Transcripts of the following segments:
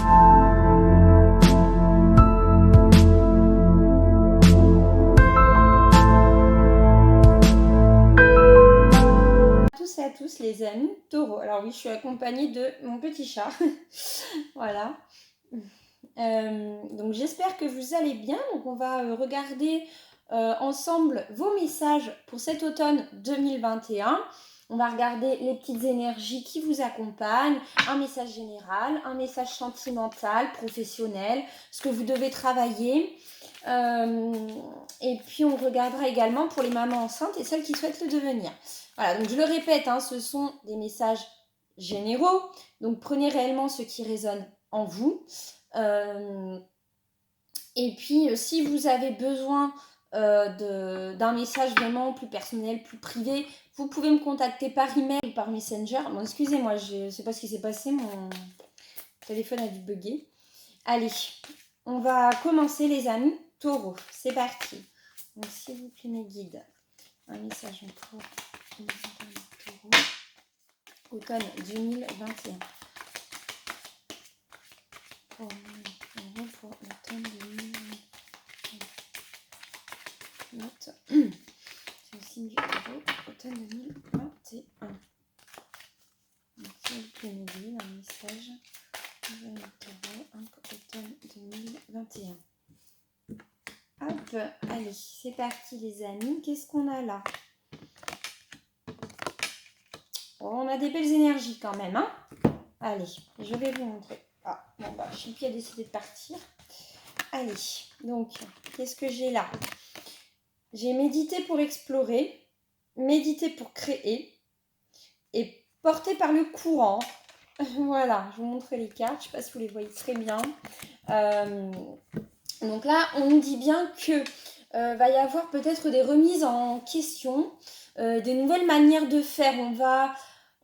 Tous et à tous les amis taureaux. Alors oui, je suis accompagnée de mon petit chat. Voilà. Donc j'espère que vous allez bien. Donc on va regarder ensemble vos messages pour cet automne 2021. On va regarder les petites énergies qui vous accompagnent, un message général, un message sentimental, professionnel, ce que vous devez travailler. Et puis on regardera également pour les mamans enceintes et celles qui souhaitent le devenir. Voilà, donc je le répète, ce sont des messages généraux. Donc prenez réellement ce qui résonne en vous. Et puis si vous avez besoin d'un message vraiment plus personnel, plus privé, vous pouvez me contacter par email ou par Messenger. Bon, excusez-moi, je ne sais pas ce qui s'est passé, mon téléphone a dû bugger. Allez, on va commencer les amis taureaux. C'est parti. Donc s'il vous plaît mes guides, un message pour les taureaux, automne 2021. Pour l'automne 2021. Note. C'est le signe du taureau, automne 2021. Donc s'il vous plaît mes guides, un message pour les taureaux, automne 2021. Hop, allez, c'est parti les amis. Qu'est-ce qu'on a là? On a des belles énergies quand même, hein. Allez, je vais vous montrer. Ah, bon bah, Chippy a décidé de partir. Allez, donc, qu'est-ce que j'ai là? J'ai médité pour explorer, méditer pour créer et porter par le courant. Voilà, je vous montre les cartes. Je ne sais pas si vous les voyez très bien. Donc là, on nous dit bien que va y avoir peut-être des remises en question, des nouvelles manières de faire.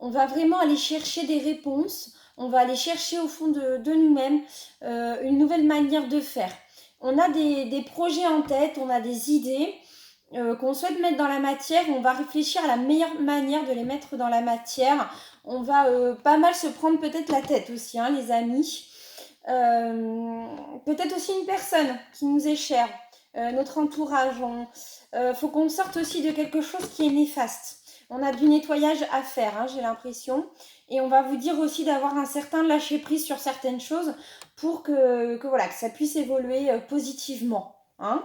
On va vraiment aller chercher des réponses. On va aller chercher au fond de nous-mêmes une nouvelle manière de faire. On a des projets en tête, on a des idées qu'on souhaite mettre dans la matière. On va réfléchir à la meilleure manière de les mettre dans la matière. On va pas mal se prendre peut-être la tête aussi, hein, les amis. Peut-être aussi une personne qui nous est chère, notre entourage. Faut qu'on sorte aussi de quelque chose qui est néfaste. On a du nettoyage à faire, hein, j'ai l'impression. Et on va vous dire aussi d'avoir un certain lâcher-prise sur certaines choses pour que ça puisse évoluer positivement. Hein.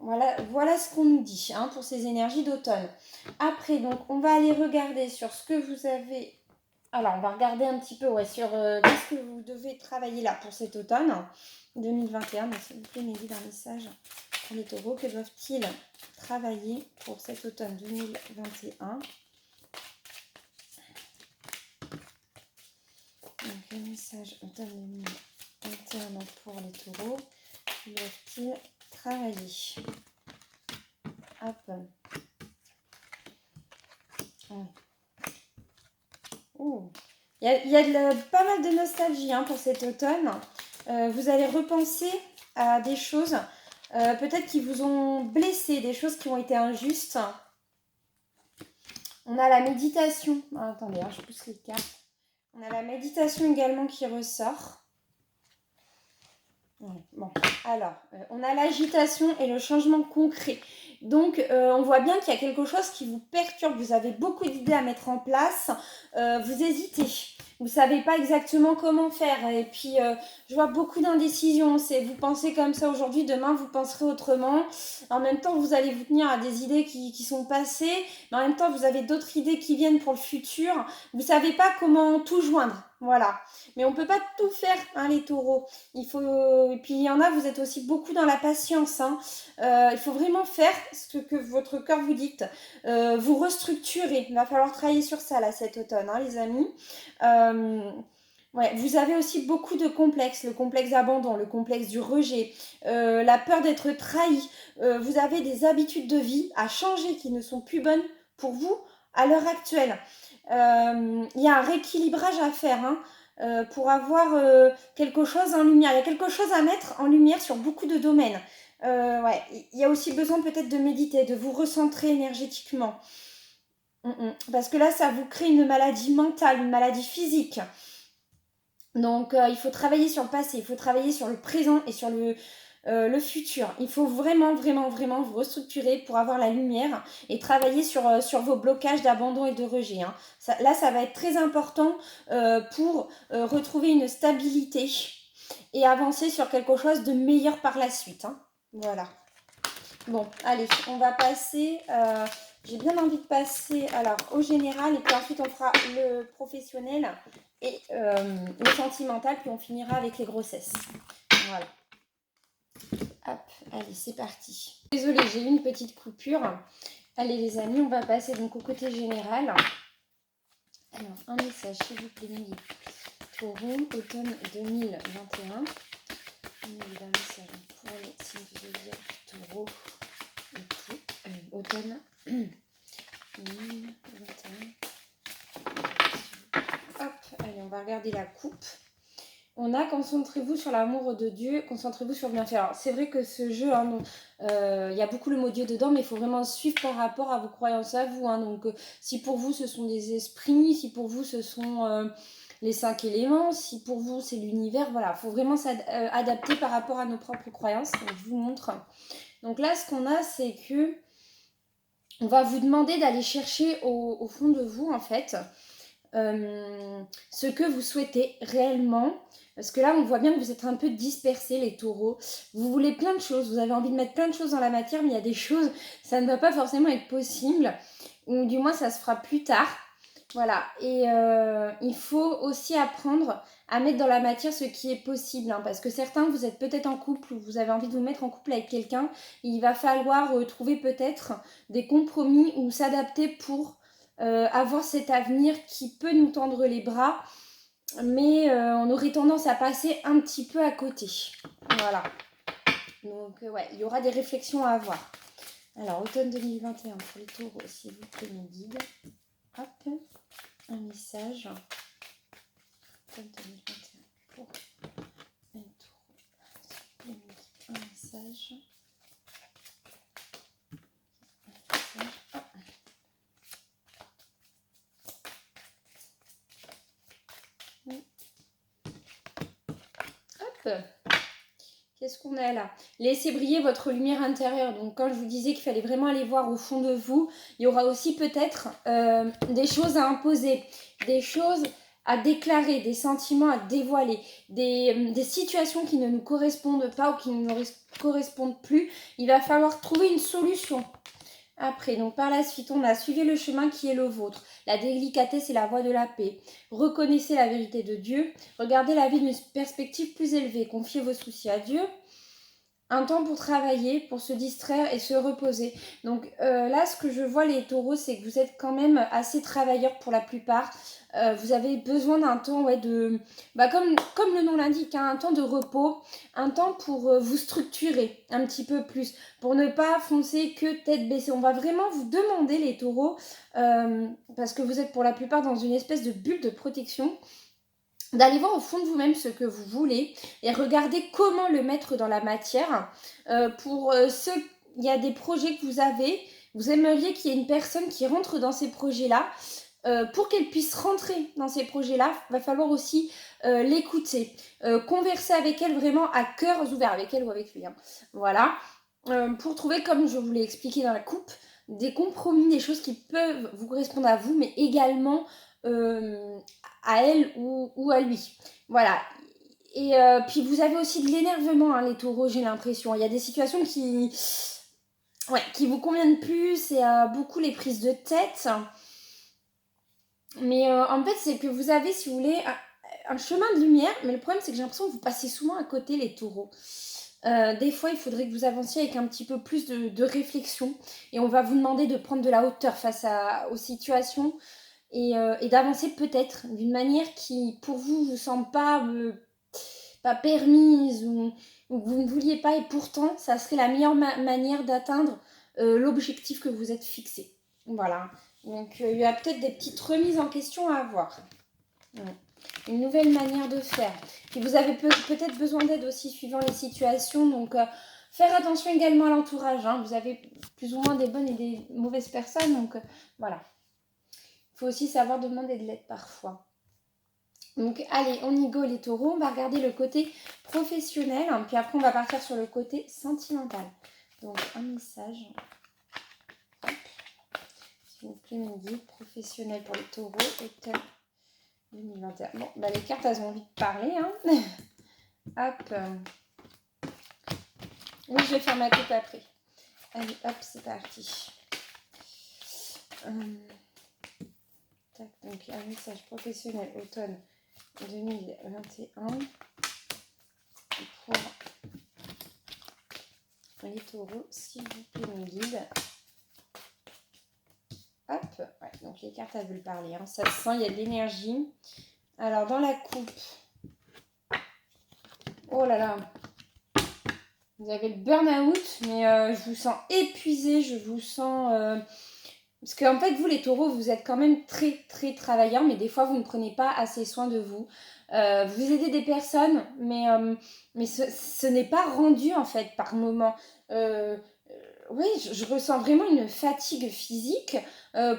Voilà ce qu'on nous dit pour ces énergies d'automne. Après, donc, on va aller regarder sur ce que vous avez... Alors, on va regarder un petit peu sur qu'est-ce que vous devez travailler là pour cet automne 2021. Donc, s'il vous plaît, m'aider d'un message pour les taureaux. Que doivent-ils travailler pour cet automne 2021? Donc, le message automne 2021 pour les taureaux. Que doivent-ils travailler? Hop. Il y a pas mal de nostalgie pour cet automne. Vous allez repenser à des choses peut-être qui vous ont blessé, des choses qui ont été injustes. On a la méditation. Attendez, je pousse les cartes. On a la méditation également qui ressort. Bon, alors, on a l'agitation et le changement concret. Donc, on voit bien qu'il y a quelque chose qui vous perturbe. Vous avez beaucoup d'idées à mettre en place. Vous hésitez. Vous ne savez pas exactement comment faire. Et puis, je vois beaucoup d'indécision. Vous pensez comme ça aujourd'hui, demain, vous penserez autrement. En même temps, vous allez vous tenir à des idées qui sont passées. Mais en même temps, vous avez d'autres idées qui viennent pour le futur. Vous ne savez pas comment tout joindre. Voilà. Mais on ne peut pas tout faire, les taureaux. Et puis il y en a, vous êtes aussi beaucoup dans la patience. Il faut vraiment faire ce que votre cœur vous dicte. Vous restructurer. Il va falloir travailler sur ça là cet automne, les amis. Vous avez aussi beaucoup de complexes. Le complexe d'abandon, le complexe du rejet, la peur d'être trahi. Vous avez des habitudes de vie à changer qui ne sont plus bonnes pour vous à l'heure actuelle. Il y a un rééquilibrage à faire, pour avoir quelque chose en lumière. Il y a quelque chose à mettre en lumière sur beaucoup de domaines. Il y a aussi besoin peut-être de méditer, de vous recentrer énergétiquement. Parce que là, ça vous crée une maladie mentale, une maladie physique. Donc, il faut travailler sur le passé, il faut travailler sur le présent et sur le futur. Il faut vraiment, vraiment, vraiment vous restructurer pour avoir la lumière et travailler sur vos blocages d'abandon et de rejet. Hein. Là, ça va être très important pour retrouver une stabilité et avancer sur quelque chose de meilleur par la suite. Hein. Voilà. Bon, allez, on va passer... j'ai bien envie de passer alors, au général et puis ensuite on fera le professionnel et le sentimental, puis on finira avec les grossesses. Voilà. Hop, allez, c'est parti. Désolée, j'ai eu une petite coupure. Allez les amis, on va passer donc au côté général. Alors, un message, s'il vous plaît, Midi. Taureau, automne 2021. Un message pour les signes du zodiaque Taureau. Automne 2021. Hop, allez, on va regarder la coupe. On a concentrez-vous sur l'amour de Dieu, concentrez-vous sur le bienfait. Alors, c'est vrai que ce jeu, hein, y a beaucoup le mot Dieu dedans, mais il faut vraiment suivre par rapport à vos croyances à vous. Hein. Donc, si pour vous, ce sont des esprits, si pour vous, ce sont les 5 éléments, si pour vous, c'est l'univers, voilà. Il faut vraiment s'adapter par rapport à nos propres croyances. Donc, je vous montre. Donc là, ce qu'on a, c'est que on va vous demander d'aller chercher au fond de vous, en fait, ce que vous souhaitez réellement. Parce que là, on voit bien que vous êtes un peu dispersés, les taureaux. Vous voulez plein de choses, vous avez envie de mettre plein de choses dans la matière, mais il y a des choses, ça ne va pas forcément être possible. Ou du moins, ça se fera plus tard. Voilà. Et il faut aussi apprendre à mettre dans la matière ce qui est possible. Hein, parce que certains, vous êtes peut-être en couple ou vous avez envie de vous mettre en couple avec quelqu'un. Il va falloir trouver peut-être des compromis ou s'adapter pour avoir cet avenir qui peut nous tendre les bras, mais on aurait tendance à passer un petit peu à côté. Voilà. Donc ouais, il y aura des réflexions à avoir. Alors, automne 2021 pour les taureaux, s'il vous plaît, mes guides. Hop, un message. Automne 2021 pour les taureaux. Un message. Hop. Qu'est-ce qu'on a là? Laissez briller votre lumière intérieure. Donc, quand je vous disais qu'il fallait vraiment aller voir au fond de vous, il y aura aussi peut-être des choses à imposer, des choses à déclarer, des sentiments à dévoiler, des situations qui ne nous correspondent pas ou qui ne nous correspondent plus. Il va falloir trouver une solution. Après, donc par la suite, on a suivi le chemin qui est le vôtre. La délicatesse est la voie de la paix. Reconnaissez la vérité de Dieu. Regardez la vie d'une perspective plus élevée. Confiez vos soucis à Dieu. Un temps pour travailler, pour se distraire et se reposer. Donc là, ce que je vois les taureaux, c'est que vous êtes quand même assez travailleurs pour la plupart. Vous avez besoin d'un temps de... comme le nom l'indique, hein, un temps de repos, un temps pour vous structurer un petit peu plus, pour ne pas foncer que tête baissée. On va vraiment vous demander, les taureaux, parce que vous êtes pour la plupart dans une espèce de bulle de protection, d'aller voir au fond de vous-même ce que vous voulez et regarder comment le mettre dans la matière. Il y a des projets que vous aimeriez qu'il y ait une personne qui rentre dans ces projets-là. Pour qu'elle puisse rentrer dans ces projets-là, il va falloir aussi l'écouter, converser avec elle vraiment à cœurs ouverts, avec elle ou avec lui. Hein. Voilà, pour trouver, comme je vous l'ai expliqué dans la coupe, des compromis, des choses qui peuvent vous correspondre à vous, mais également à elle ou à lui. Voilà. Et puis vous avez aussi de l'énervement, hein, les taureaux, j'ai l'impression. Il y a des situations qui vous conviennent plus, c'est beaucoup les prises de tête. Mais en fait, c'est que vous avez, si vous voulez, un chemin de lumière, mais le problème, c'est que j'ai l'impression que vous passez souvent à côté, les taureaux. Des fois, il faudrait que vous avanciez avec un petit peu plus de réflexion, et on va vous demander de prendre de la hauteur face aux situations, et d'avancer peut-être d'une manière qui, pour vous, vous semble pas permise, ou que vous ne vouliez pas, et pourtant, ça serait la meilleure manière d'atteindre l'objectif que vous êtes fixé. Voilà. Donc, il y a peut-être des petites remises en question à avoir. Une nouvelle manière de faire. Puis vous avez peut-être besoin d'aide aussi suivant les situations. Donc, faire attention également à l'entourage. Hein. Vous avez plus ou moins des bonnes et des mauvaises personnes. Donc, voilà. Il faut aussi savoir demander de l'aide parfois. Donc, allez, on y go les taureaux. On va regarder le côté professionnel. Puis après, on va partir sur le côté sentimental. Donc, un message. Hop. S'il vous plaît, mon guide professionnel pour les taureaux. Automne 2021. Bon, bah, les cartes, elles ont envie de parler. Hein. Hop. Oui, je vais faire ma coupe après. Allez, hop, c'est parti. Tac, donc, un message professionnel automne 2021 pour les taureaux, s'il vous plaît, mon guide. Hop, ouais, donc les cartes, elles veulent parler. Hein. Ça se sent, il y a de l'énergie. Alors, dans la coupe, oh là là, vous avez le burn-out, mais je vous sens épuisé, je vous sens... Parce qu'en fait, vous, les taureaux, vous êtes quand même très, très travailleurs, mais des fois, vous ne prenez pas assez soin de vous. Vous aidez des personnes, mais ce n'est pas rendu, en fait, par moment. Oui, je ressens vraiment une fatigue physique.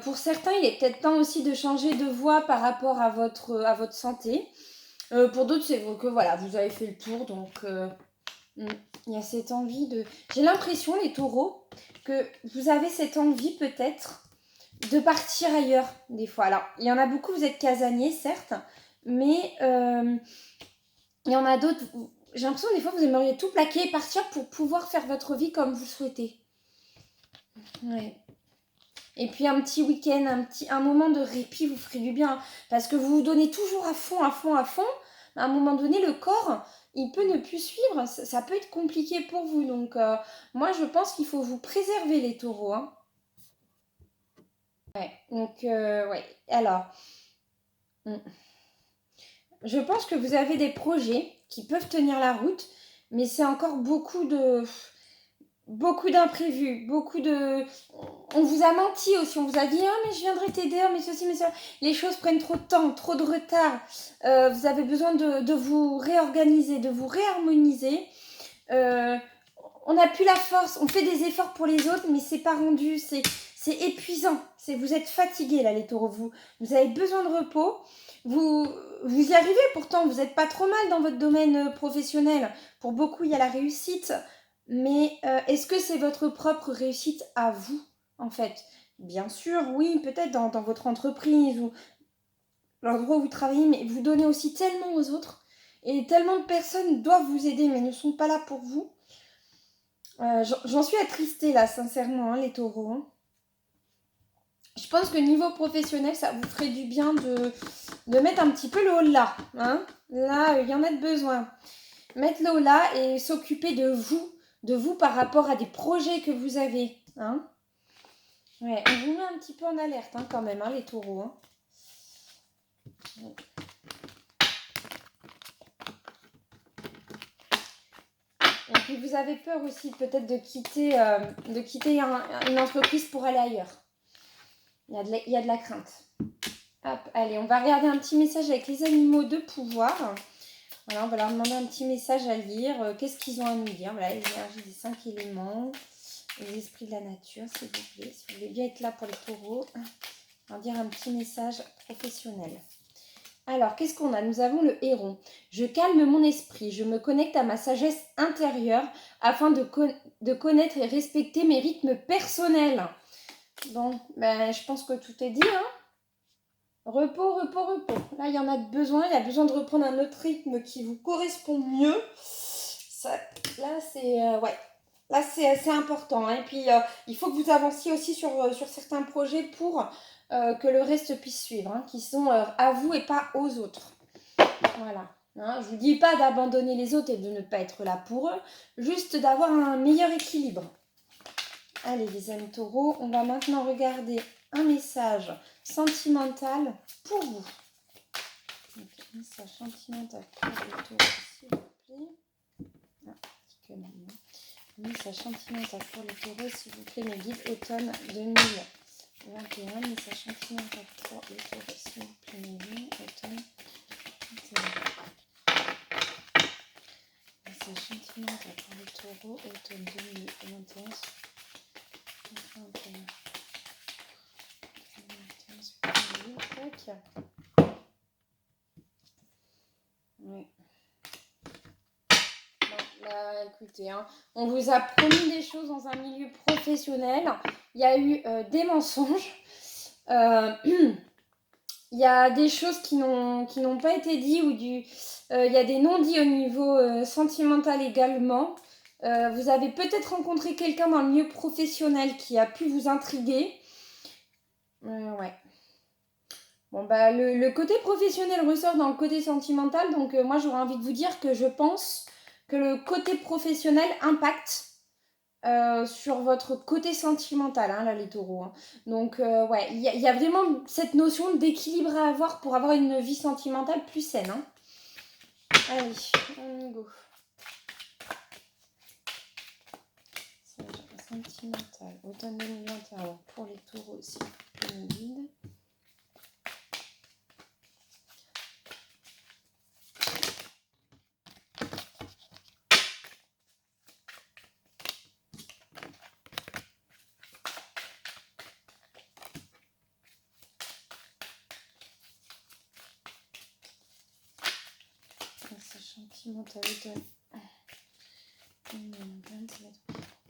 Pour certains, il est peut-être temps aussi de changer de voie par rapport à votre santé. Pour d'autres, c'est que voilà, vous avez fait le tour, donc il y a cette envie de... J'ai l'impression, les taureaux, que vous avez cette envie peut-être de partir ailleurs, des fois. Alors, il y en a beaucoup, vous êtes casaniers, certes, mais il y en a d'autres, j'ai l'impression des fois, vous aimeriez tout plaquer et partir pour pouvoir faire votre vie comme vous le souhaitez. Ouais. Et puis un petit week-end, un moment de répit vous ferait du bien. Parce que vous vous donnez toujours à fond, à fond, à fond. À un moment donné, le corps, il peut ne plus suivre. Ça peut être compliqué pour vous. Donc, moi, je pense qu'il faut vous préserver, les taureaux. Hein. Ouais. Donc, ouais. Alors, je pense que vous avez des projets qui peuvent tenir la route. Mais c'est encore beaucoup d'imprévus, On vous a menti aussi, on vous a dit « Ah, mais je viendrai t'aider, oh, mais ceci, mais ça... » Les choses prennent trop de temps, trop de retard. Vous avez besoin de vous réorganiser, de vous réharmoniser. On n'a plus la force, on fait des efforts pour les autres, mais c'est pas rendu, c'est épuisant. Vous êtes fatigués, là, les taureaux. Vous avez besoin de repos. Vous y arrivez, pourtant, vous n'êtes pas trop mal dans votre domaine professionnel. Pour beaucoup, il y a la réussite. Mais est-ce que c'est votre propre réussite à vous, en fait? Bien sûr, oui, peut-être dans votre entreprise ou l'endroit où vous travaillez, mais vous donnez aussi tellement aux autres. Et tellement de personnes doivent vous aider, mais ne sont pas là pour vous. J'en suis attristée, là, sincèrement, hein, les taureaux. Hein. Je pense que niveau professionnel, ça vous ferait du bien de mettre un petit peu le haut là. Hein. Là, il y en a de besoin. Mettre le haut là et s'occuper de vous par rapport à des projets que vous avez. Hein. Ouais, on vous met un petit peu en alerte hein, quand même, hein, les taureaux. Hein. Et puis vous avez peur aussi peut-être de quitter une entreprise pour aller ailleurs. Il y a de la crainte. Hop, allez, on va regarder un petit message avec les animaux de pouvoir. Voilà, on va leur demander un petit message à lire. Qu'est-ce qu'ils ont à nous dire? Voilà, les énergies des 5 éléments, les esprits de la nature, s'il vous plaît. Si vous voulez bien être là pour les taureaux, on va dire un petit message professionnel. Alors, qu'est-ce qu'on a? Nous avons le héron. Je calme mon esprit, je me connecte à ma sagesse intérieure afin de connaître et respecter mes rythmes personnels. Bon, ben, je pense que tout est dit, hein. Repos, repos, repos. Là, il y en a besoin. Il y a besoin de reprendre un autre rythme qui vous correspond mieux. Ça, là, c'est... ouais. Là, c'est important. Hein. Et puis, il faut que vous avanciez aussi sur certains projets pour que le reste puisse suivre. Hein, qui sont à vous et pas aux autres. Voilà. Hein, je ne vous dis pas d'abandonner les autres et de ne pas être là pour eux. Juste d'avoir un meilleur équilibre. Allez, les amis taureaux, on va maintenant regarder un message sentimental pour vous. Donc, un message sentimental pour les taureaux, s'il vous plaît. Ah, un message sentimental pour les taureaux, s'il vous plaît, mes guides, automne 2021. Message sentimental pour les taureaux, s'il vous plaît, mes guides, automne 2021. Message sentimental pour les taureaux, automne 2021. écoutez, hein, on vous a promis des choses dans un milieu professionnel. Il y a eu des mensonges. Il y a des choses qui n'ont pas été dites ou il y a des non-dits au niveau sentimental également. Vous avez peut-être rencontré quelqu'un dans le milieu professionnel qui a pu vous intriguer. Ouais. Bon, bah, le côté professionnel ressort dans le côté sentimental. Donc, moi, j'aurais envie de vous dire que je pense que le côté professionnel impacte sur votre côté sentimental, hein, là, les taureaux. Hein. Donc, ouais, il y a vraiment cette notion d'équilibre à avoir pour avoir une vie sentimentale plus saine. Hein. Allez, on y go. Sentimental, automne 2021 pour les taureaux aussi. Guide. Sentimental, automne.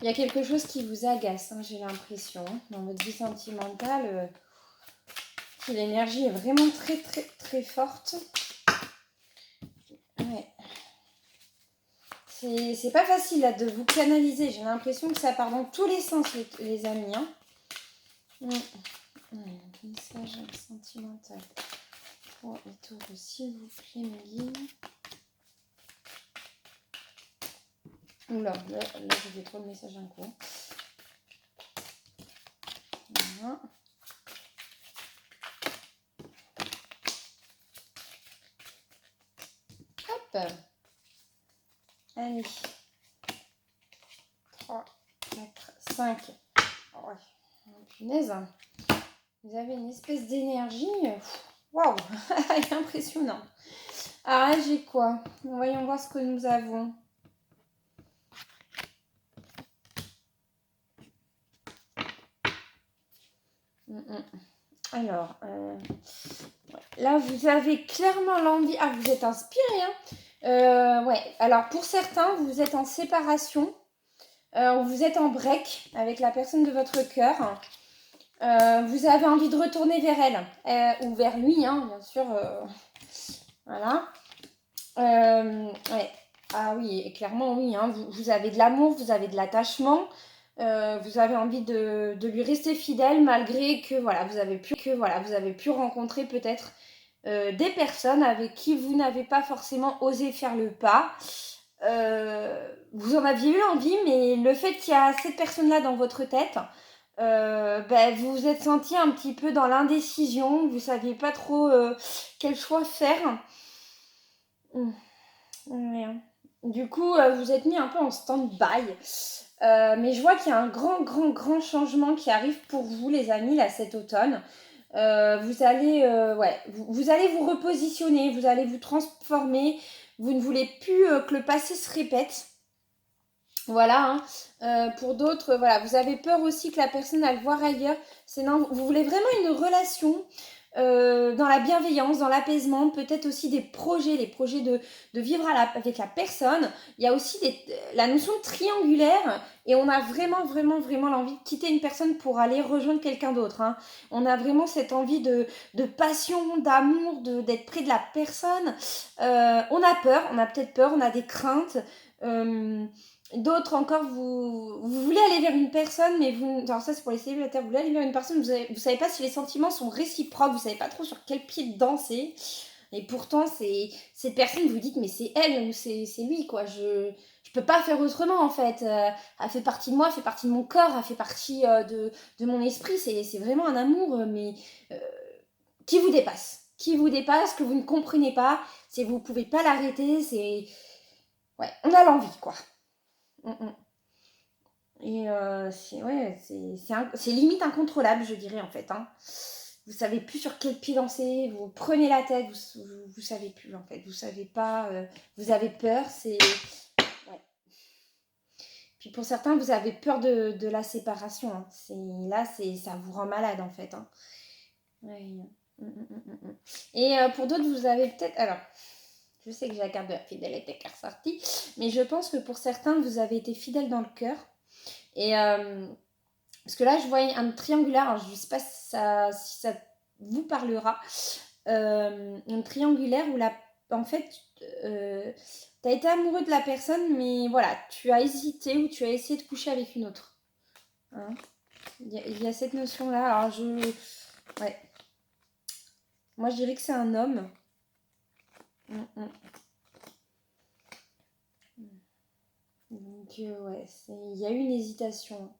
Il y a quelque chose qui vous agace, hein, j'ai l'impression, dans votre vie sentimentale. L'énergie est vraiment très très très forte. Ouais. C'est pas facile là de vous canaliser. J'ai l'impression que ça part dans tous les sens, les amis. Hein. Message sentimental pour les taureaux, s'il vous plaît, mes guides. Oula, là j'ai fait trop de messages d'un coup. Voilà. Hop. Allez. 3, 4, 5. Oh, ouais. Punaise. Vous avez une espèce d'énergie. Waouh. Impressionnant. Alors là, j'ai quoi? Voyons voir ce que nous avons. Alors, là, vous avez clairement l'envie... Ah, vous êtes inspiré, hein. Ouais, alors pour certains, vous êtes en séparation. Vous êtes en break avec la personne de votre cœur. Vous avez envie de retourner vers elle. Ou vers lui, hein, bien sûr. Voilà. Ouais. Ah oui, clairement, oui. Hein. Vous avez de l'amour, vous avez de l'attachement. Vous avez envie de lui rester fidèle malgré que voilà, vous avez pu rencontrer peut-être des personnes avec qui vous n'avez pas forcément osé faire le pas. Vous en aviez eu envie, mais le fait qu'il y a cette personne-là dans votre tête, vous vous êtes senti un petit peu dans l'indécision, vous ne saviez pas trop quel choix faire. Ouais. Du coup, vous êtes mis un peu en stand-by. Mais je vois qu'il y a un grand changement qui arrive pour vous, les amis, là, cet automne. Vous allez vous repositionner, vous allez vous transformer. Vous ne voulez plus que le passé se répète. Voilà. Hein. Pour d'autres, voilà, vous avez peur aussi que la personne aille voir ailleurs. Vous voulez vraiment une relation dans la bienveillance, dans l'apaisement, peut-être aussi les projets de vivre avec la personne. Il y a aussi la notion triangulaire et on a vraiment l'envie de quitter une personne pour aller rejoindre quelqu'un d'autre. Hein. On a vraiment cette envie de passion, d'amour, d'être près de la personne. On a peur, on a peut-être peur, on a des craintes. D'autres encore, vous voulez aller vers une personne, mais alors ça c'est pour les célibataires, vous voulez aller vers une personne, vous savez pas si les sentiments sont réciproques, vous savez pas trop sur quel pied danser, et pourtant cette personne, vous dites mais c'est elle ou c'est lui quoi, je peux pas faire autrement en fait, elle fait partie de moi, elle fait partie de mon corps, elle fait partie de mon esprit, c'est vraiment un amour, mais qui vous dépasse, que vous ne comprenez pas, vous pouvez pas l'arrêter, ouais, on a l'envie quoi. Et c'est limite incontrôlable, je dirais, en fait. Hein. Vous savez plus sur quel pied danser, vous prenez la tête, vous savez plus, en fait. Vous savez pas, vous avez peur, Ouais. Puis pour certains, vous avez peur de la séparation. Hein. Ça vous rend malade, en fait. Hein. Ouais. Et pour d'autres, vous avez peut-être... Alors, Je sais que j'ai la carte de la fidélité qui est ressortie, mais je pense que pour certains, vous avez été fidèles dans le cœur. Et parce que là, je vois un triangulaire, alors je ne sais pas si ça vous parlera. Un triangulaire où en fait, tu as été amoureux de la personne, mais voilà, tu as hésité ou tu as essayé de coucher avec une autre. Hein, il y a cette notion-là. Alors, ouais. Moi, je dirais que c'est un homme. Donc, ouais, il y a eu une hésitation.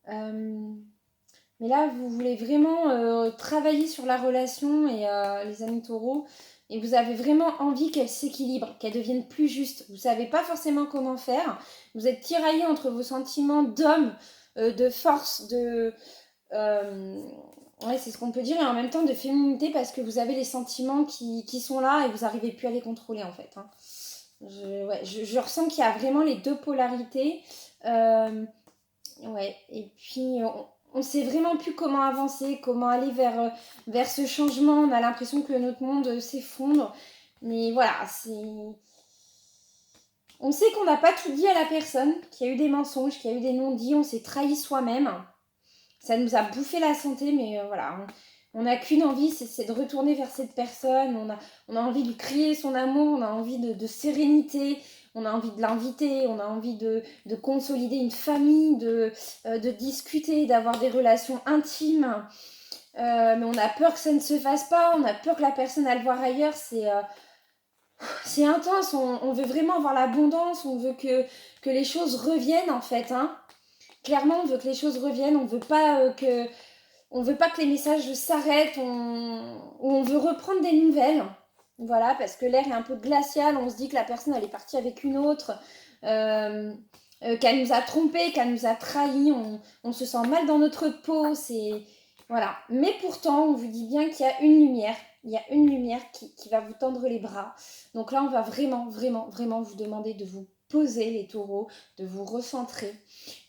Mais là, vous voulez vraiment travailler sur la relation et les amis taureaux. Et vous avez vraiment envie qu'elle s'équilibre, qu'elle devienne plus juste. Vous ne savez pas forcément comment faire. Vous êtes tiraillé entre vos sentiments d'homme, de force, ouais, c'est ce qu'on peut dire, et en même temps de féminité, parce que vous avez les sentiments qui sont là et vous n'arrivez plus à les contrôler, en fait. Hein. Je ressens qu'il y a vraiment les deux polarités. Ouais, et puis on sait vraiment plus comment avancer, comment aller vers ce changement. On a l'impression que notre monde s'effondre. Mais voilà, on sait qu'on n'a pas tout dit à la personne, qu'il y a eu des mensonges, qu'il y a eu des non-dits, on s'est trahi soi-même. Ça nous a bouffé la santé, mais voilà, on n'a qu'une envie, c'est de retourner vers cette personne. On a envie de lui crier son amour, on a envie de sérénité, on a envie de l'inviter, on a envie de consolider une famille, de discuter, d'avoir des relations intimes. Mais on a peur que ça ne se fasse pas, on a peur que la personne aille voir ailleurs. C'est intense, on veut vraiment avoir l'abondance, on veut que les choses reviennent en fait. Hein. Clairement, on veut que les choses reviennent, on veut pas que les messages s'arrêtent, on veut reprendre des nouvelles. Voilà, parce que l'air est un peu glacial, on se dit que la personne elle est partie avec une autre, qu'elle nous a trompés, qu'elle nous a trahis, on se sent mal dans notre peau, voilà. Mais pourtant, on vous dit bien qu'il y a une lumière, il y a une lumière qui va vous tendre les bras. Donc là, on va vraiment, vraiment, vraiment vous demander de vous poser les taureaux, de vous recentrer,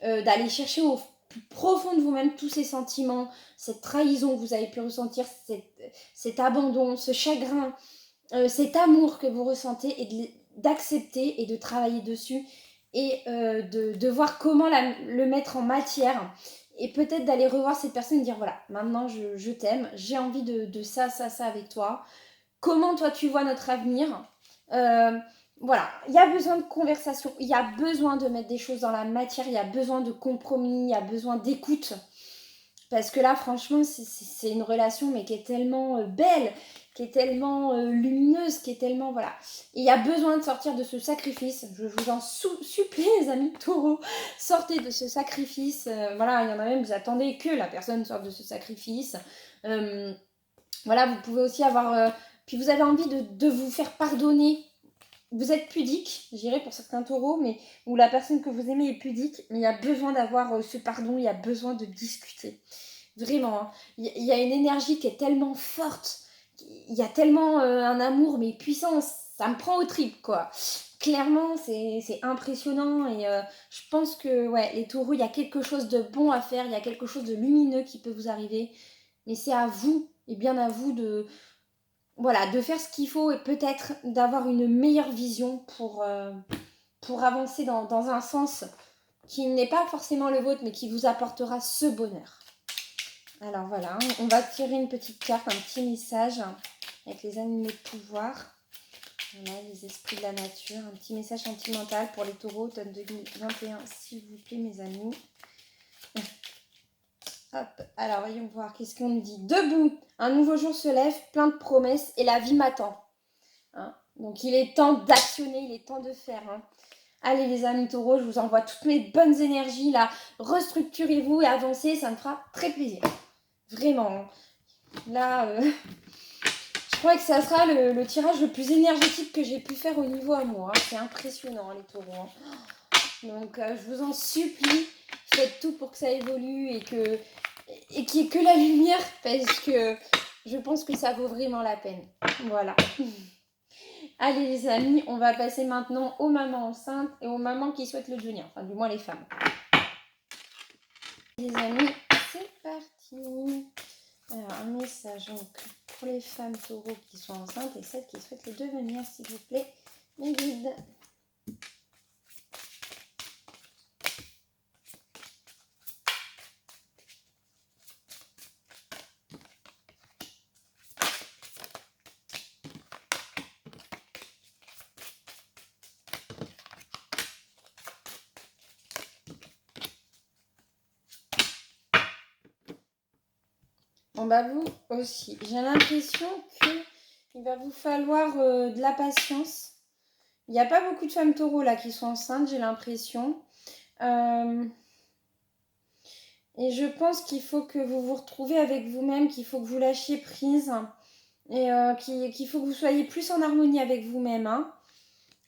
d'aller chercher au plus profond de vous-même tous ces sentiments, cette trahison que vous avez pu ressentir, cet abandon, ce chagrin, cet amour que vous ressentez et d'accepter et de travailler dessus et de voir comment le mettre en matière et peut-être d'aller revoir cette personne et dire voilà, maintenant je t'aime, j'ai envie de ça, ça, ça avec toi. Comment toi tu vois notre avenir voilà, il y a besoin de conversation, il y a besoin de mettre des choses dans la matière, il y a besoin de compromis, il y a besoin d'écoute. Parce que là, franchement, c'est une relation, mais qui est tellement belle, qui est tellement lumineuse, qui est tellement... Voilà. Et il y a besoin de sortir de ce sacrifice. Je vous en supplie, les amis taureaux, sortez de ce sacrifice. Voilà, il y en a même, vous attendez que la personne sorte de ce sacrifice. Voilà, vous pouvez aussi avoir... puis vous avez envie de vous faire pardonner. Vous êtes pudique, je dirais pour certains taureaux, mais où la personne que vous aimez est pudique, mais il y a besoin d'avoir ce pardon, il y a besoin de discuter. Vraiment, hein. Il y a une énergie qui est tellement forte, il y a tellement un amour, mais puissant, ça me prend aux tripes, quoi. Clairement, c'est impressionnant et je pense que ouais, les taureaux, il y a quelque chose de bon à faire, il y a quelque chose de lumineux qui peut vous arriver, mais c'est à vous, et bien à vous voilà, de faire ce qu'il faut et peut-être d'avoir une meilleure vision pour avancer dans un sens qui n'est pas forcément le vôtre, mais qui vous apportera ce bonheur. Alors voilà, on va tirer une petite carte, un petit message avec les animaux de pouvoir. Voilà, les esprits de la nature. Un petit message sentimental pour les taureaux, automne 2021, s'il vous plaît, mes amis. Hop, alors voyons voir, qu'est-ce qu'on nous dit? Debout, un nouveau jour se lève, plein de promesses et la vie m'attend. Hein, donc il est temps d'actionner, il est temps de faire. Hein. Allez les amis taureaux, je vous envoie toutes mes bonnes énergies là. Restructurez-vous et avancez, ça me fera très plaisir. Vraiment. Là, je crois que ça sera le tirage le plus énergétique que j'ai pu faire au niveau amour. Hein. C'est impressionnant les taureaux. Hein. Donc je vous en supplie, faites tout pour que ça évolue et qu'il n'y ait que la lumière parce que je pense que ça vaut vraiment la peine. Voilà. Allez les amis, on va passer maintenant aux mamans enceintes et aux mamans qui souhaitent le devenir. Enfin du moins les femmes. Les amis, c'est parti. Alors, un message donc, pour les femmes taureaux qui sont enceintes et celles qui souhaitent le devenir, s'il vous plaît, mes guides. Bon bah vous aussi, j'ai l'impression qu'il va vous falloir de la patience. Il n'y a pas beaucoup de femmes taureaux là qui sont enceintes, j'ai l'impression. Et je pense qu'il faut que vous vous retrouviez avec vous-même, qu'il faut que vous lâchiez prise et qu'il faut que vous soyez plus en harmonie avec vous-même. Hein.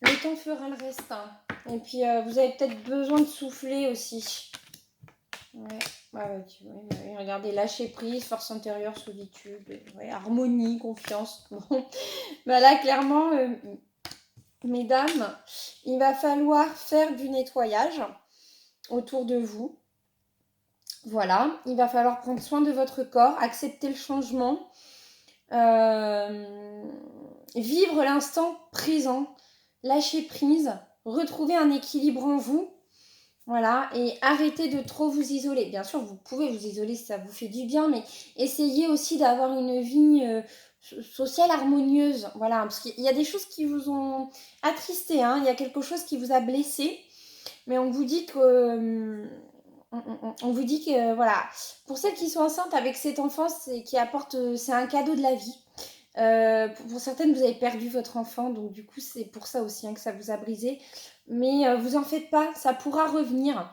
Le temps fera le reste. Hein. Et puis vous avez peut-être besoin de souffler aussi. Ouais. Regardez, lâcher prise, force intérieure, solitude, harmonie, confiance. Bon. Bah là, clairement, mesdames, il va falloir faire du nettoyage autour de vous. Voilà, il va falloir prendre soin de votre corps, accepter le changement, vivre l'instant présent, lâcher prise, retrouver un équilibre en vous. Voilà, et arrêtez de trop vous isoler. Bien sûr, vous pouvez vous isoler si ça vous fait du bien, mais essayez aussi d'avoir une vie sociale harmonieuse. Voilà, parce qu'il y a des choses qui vous ont attristé, hein. Il y a quelque chose qui vous a blessé, mais on vous dit que... on vous dit que, voilà, pour celles qui sont enceintes avec cet enfant, c'est un cadeau de la vie. Pour certaines, vous avez perdu votre enfant, donc du coup, c'est pour ça aussi hein, que ça vous a brisé. Mais vous en faites pas, ça pourra revenir.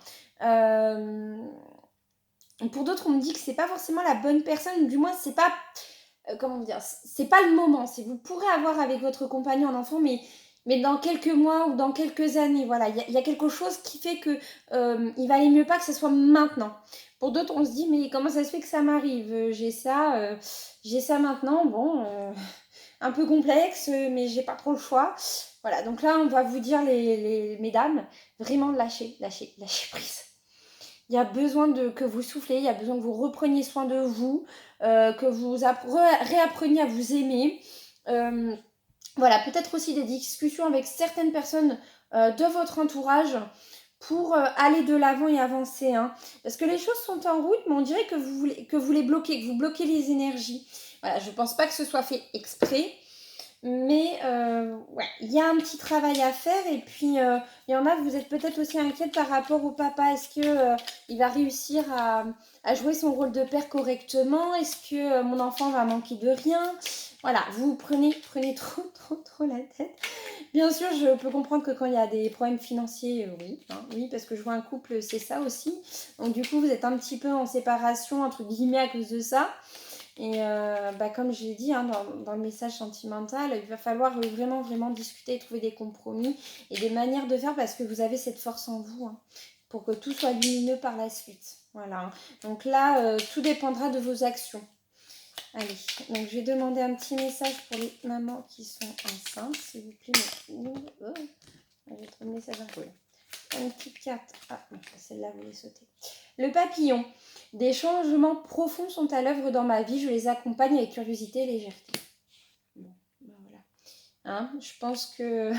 Pour d'autres, on me dit que c'est pas forcément la bonne personne, du moins, c'est pas, comment dire, c'est pas le moment. Vous pourrez avoir avec votre compagnon un enfant, mais dans quelques mois ou dans quelques années, voilà, il y a quelque chose qui fait que il valait mieux pas que ce soit maintenant. Pour d'autres, on se dit, mais comment ça se fait que ça m'arrive? J'ai ça maintenant, bon, un peu complexe, mais j'ai pas trop le choix. Voilà, donc là, on va vous dire, les mesdames, vraiment lâchez prise. Il y a besoin que vous soufflez, il y a besoin que vous repreniez soin de vous, que vous réappreniez à vous aimer. Voilà, peut-être aussi des discussions avec certaines personnes de votre entourage pour aller de l'avant et avancer. Hein. Parce que les choses sont en route, mais on dirait que vous les bloquez, que vous bloquez les énergies. Voilà, je ne pense pas que ce soit fait exprès. Mais ouais, il y a un petit travail à faire. Et puis, il y en a, vous êtes peut-être aussi inquiète par rapport au papa. Est-ce qu'il va réussir à jouer son rôle de père correctement? Est-ce que mon enfant va manquer de rien? Voilà, vous prenez trop la tête. Bien sûr, je peux comprendre que quand il y a des problèmes financiers, oui, hein, oui, parce que je vois un couple, c'est ça aussi. Donc du coup, vous êtes un petit peu en séparation, entre guillemets, à cause de ça. Et comme je l'ai dit hein, dans le message sentimental, il va falloir vraiment discuter et trouver des compromis et des manières de faire parce que vous avez cette force en vous hein, pour que tout soit lumineux par la suite. Voilà. Donc là, tout dépendra de vos actions. Allez, donc je vais demander un petit message pour les mamans qui sont enceintes, s'il vous plaît. Je vais trouver le message un peu. Une petite carte. Ah, celle-là, vous les sautez. Le papillon. Des changements profonds sont à l'œuvre dans ma vie. Je les accompagne avec curiosité et légèreté. Bon, ben voilà. Hein, je pense que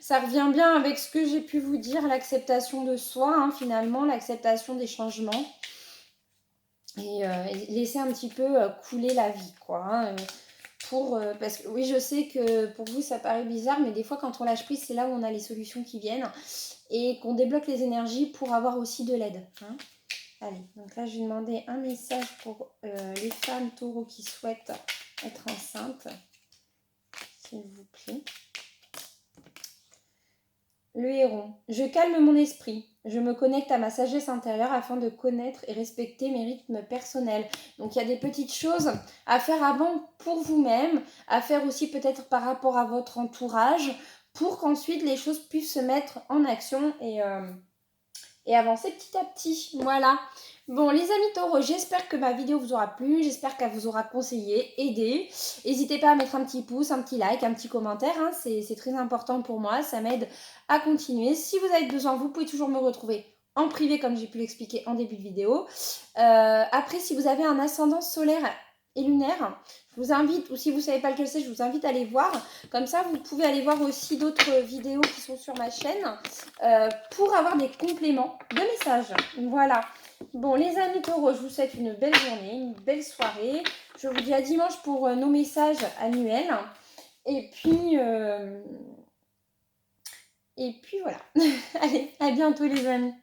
ça revient bien avec ce que j'ai pu vous dire, l'acceptation de soi, hein, finalement, l'acceptation des changements. Et laisser un petit peu couler la vie, quoi. Hein, parce que oui, je sais que pour vous, ça paraît bizarre, mais des fois, quand on lâche prise, c'est là où on a les solutions qui viennent et qu'on débloque les énergies pour avoir aussi de l'aide. Hein. Allez, donc là, je vais demander un message pour les femmes taureaux qui souhaitent être enceintes, s'il vous plaît. Le héron. Je calme mon esprit. Je me connecte à ma sagesse intérieure afin de connaître et respecter mes rythmes personnels. Donc il y a des petites choses à faire avant pour vous-même, à faire aussi peut-être par rapport à votre entourage, pour qu'ensuite les choses puissent se mettre en action et avancer petit à petit. Voilà. Bon, les amis taureaux, j'espère que ma vidéo vous aura plu, j'espère qu'elle vous aura conseillé, aidé. N'hésitez pas à mettre un petit pouce, un petit like, un petit commentaire, hein, c'est très important pour moi, ça m'aide à continuer. Si vous avez besoin, vous pouvez toujours me retrouver en privé comme j'ai pu l'expliquer en début de vidéo. Après, si vous avez un ascendant solaire et lunaire. Je vous invite, ou si vous ne savez pas lequel c'est, je vous invite à aller voir. Comme ça, vous pouvez aller voir aussi d'autres vidéos qui sont sur ma chaîne pour avoir des compléments de messages. Voilà. Bon, les amis taureaux, je vous souhaite une belle journée, une belle soirée. Je vous dis à dimanche pour nos messages annuels. Et puis voilà. Allez, à bientôt les amis.